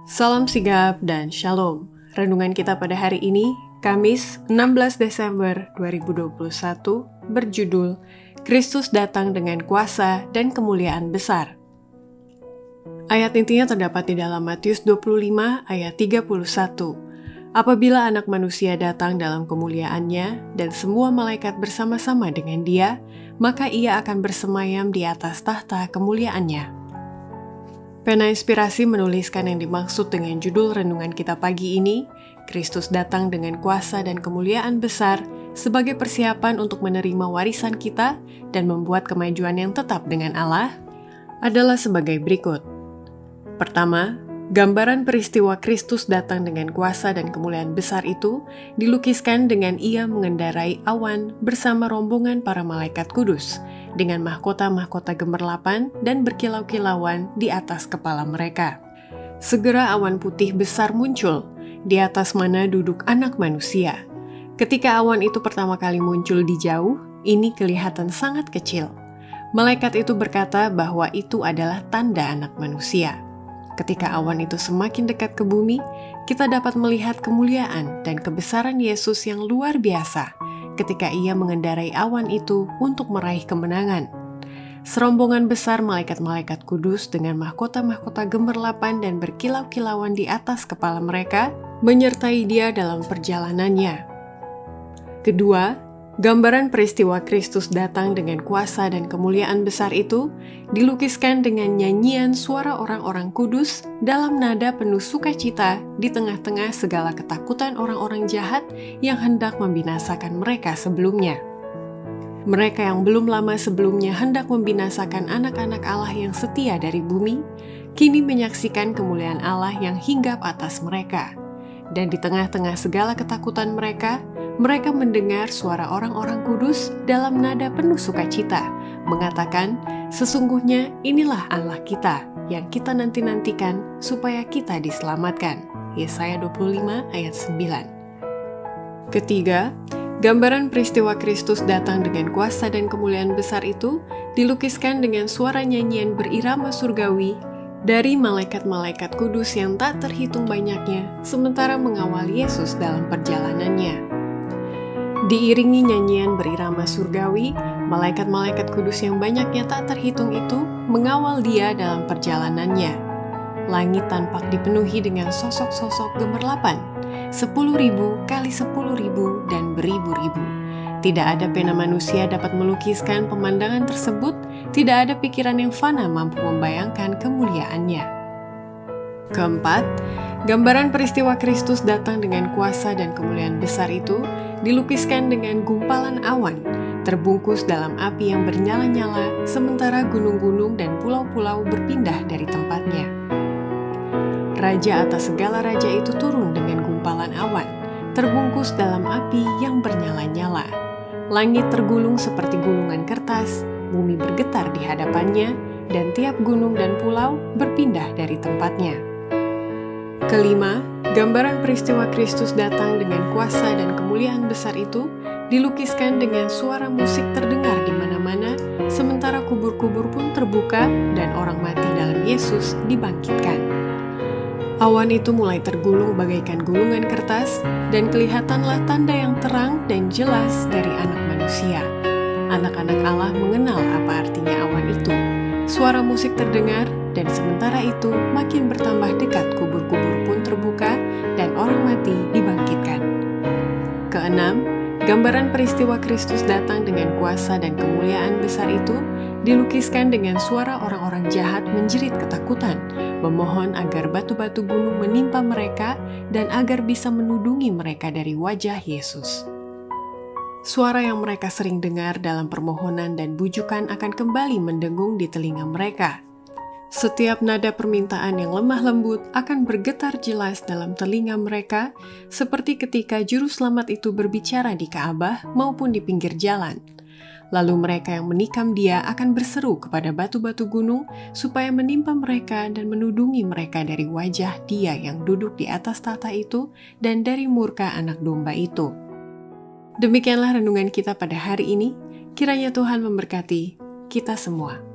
Salam sigap dan shalom. Renungan kita pada hari ini, Kamis 16 Desember 2021, berjudul Kristus datang dengan kuasa dan kemuliaan besar. Ayat intinya terdapat di dalam Matius 25 ayat 31. Apabila anak manusia datang dalam kemuliaannya dan semua malaikat bersama-sama dengan dia, maka ia akan bersemayam di atas tahta kemuliaannya. Pena Inspirasi menuliskan yang dimaksud dengan judul renungan kita pagi ini, Kristus datang dengan kuasa dan kemuliaan besar sebagai persiapan untuk menerima warisan kita dan membuat kemajuan yang tetap dengan Allah, adalah sebagai berikut. Pertama, gambaran peristiwa Kristus datang dengan kuasa dan kemuliaan besar itu dilukiskan dengan ia mengendarai awan bersama rombongan para malaikat kudus, dengan mahkota-mahkota gemerlapan dan berkilau-kilauan di atas kepala mereka. Segera awan putih besar muncul, di atas mana duduk anak manusia. Ketika awan itu pertama kali muncul di jauh, ini kelihatan sangat kecil. Malaikat itu berkata bahwa itu adalah tanda anak manusia. Ketika awan itu semakin dekat ke bumi, kita dapat melihat kemuliaan dan kebesaran Yesus yang luar biasa ketika ia mengendarai awan itu untuk meraih kemenangan. Serombongan besar malaikat-malaikat kudus dengan mahkota-mahkota gemerlapan dan berkilau-kilauan di atas kepala mereka menyertai dia dalam perjalanannya. Kedua, gambaran peristiwa Kristus datang dengan kuasa dan kemuliaan besar itu dilukiskan dengan nyanyian suara orang-orang kudus dalam nada penuh sukacita di tengah-tengah segala ketakutan orang-orang jahat yang hendak membinasakan mereka sebelumnya. Mereka yang belum lama sebelumnya hendak membinasakan anak-anak Allah yang setia dari bumi, kini menyaksikan kemuliaan Allah yang hinggap atas mereka. Dan di tengah-tengah segala ketakutan mereka mendengar suara orang-orang kudus dalam nada penuh sukacita, mengatakan, "Sesungguhnya inilah Allah kita, yang kita nanti-nantikan supaya kita diselamatkan." Yesaya 25 ayat 9. Ketiga, gambaran peristiwa Kristus datang dengan kuasa dan kemuliaan besar itu dilukiskan dengan suara nyanyian berirama surgawi dari malaikat-malaikat kudus yang tak terhitung banyaknya, sementara mengawal Yesus dalam perjalanannya. Diiringi nyanyian berirama surgawi, malaikat-malaikat kudus yang banyaknya tak terhitung itu mengawal dia dalam perjalanannya. Langit tampak dipenuhi dengan sosok-sosok gemerlapan, 10.000 kali 10.000 dan beribu-ribu. Tidak ada pena manusia dapat melukiskan pemandangan tersebut, tidak ada pikiran yang fana mampu membayangkan kemuliaannya. Keempat, gambaran peristiwa Kristus datang dengan kuasa dan kemuliaan besar itu dilukiskan dengan gumpalan awan, terbungkus dalam api yang bernyala-nyala, sementara gunung-gunung dan pulau-pulau berpindah dari tempatnya. Raja atas segala raja itu turun dengan gumpalan awan, terbungkus dalam api yang bernyala-nyala. Langit tergulung seperti gulungan kertas, bumi bergetar di hadapannya, dan tiap gunung dan pulau berpindah dari tempatnya. Kelima, gambaran peristiwa Kristus datang dengan kuasa dan kemuliaan besar itu dilukiskan dengan suara musik terdengar di mana-mana, sementara kubur-kubur pun terbuka dan orang mati dalam Yesus dibangkitkan. Awan itu mulai tergulung bagaikan gulungan kertas, dan kelihatanlah tanda yang terang dan jelas dari anak manusia. Anak-anak Allah mengenal apa artinya awan itu. Suara musik terdengar, dan sementara itu makin bertambah dekat kubur-kubur pun terbuka, dan orang mati dibangkitkan. Keenam, gambaran peristiwa Kristus datang dengan kuasa dan kemuliaan besar itu dilukiskan dengan suara orang-orang jahat menjerit ketakutan, memohon agar batu-batu gunung menimpa mereka dan agar bisa menudungi mereka dari wajah Yesus. Suara yang mereka sering dengar dalam permohonan dan bujukan akan kembali mendengung di telinga mereka. Setiap nada permintaan yang lemah lembut akan bergetar jelas dalam telinga mereka, seperti ketika juru selamat itu berbicara di Ka'bah maupun di pinggir jalan. Lalu mereka yang menikam dia akan berseru kepada batu-batu gunung supaya menimpa mereka dan menudungi mereka dari wajah dia yang duduk di atas tahta itu dan dari murka anak domba itu. Demikianlah renungan kita pada hari ini. Kiranya Tuhan memberkati kita semua.